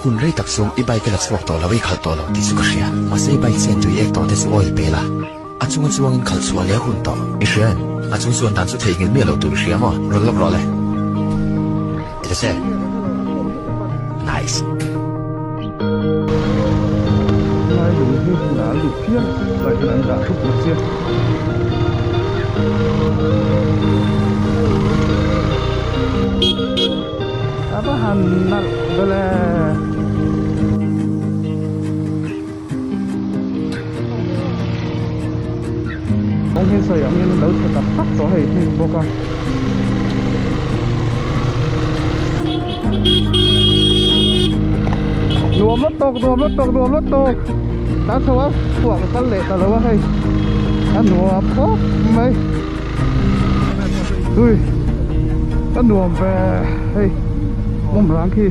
หุ่นเร่ตักส่งอีใบกระลักสวกตัวละวิขัดตัวละที่สุกเสียมาใส่ใบเสียนจุยเอกตัวที่สวยเปล่าอาจงจวงขัดสวนเลี้ยหุ่นต่ออีเชียนอาจงส่วนด่านสุดท้ายเงินเมียเราตัวเสียมั้งรถลับรอเลยเดี๋ยวเซ่ nice 来有些南路偏，来个南大出不接。Apa hanal bela? Mungkin saya ingin laut tetap tak sohai ni bukan. Dua meletok. Tak salah, buat telik kalau wahai. Anu apa? Mai. Ui. Anu apa? Hei. Mom rangki.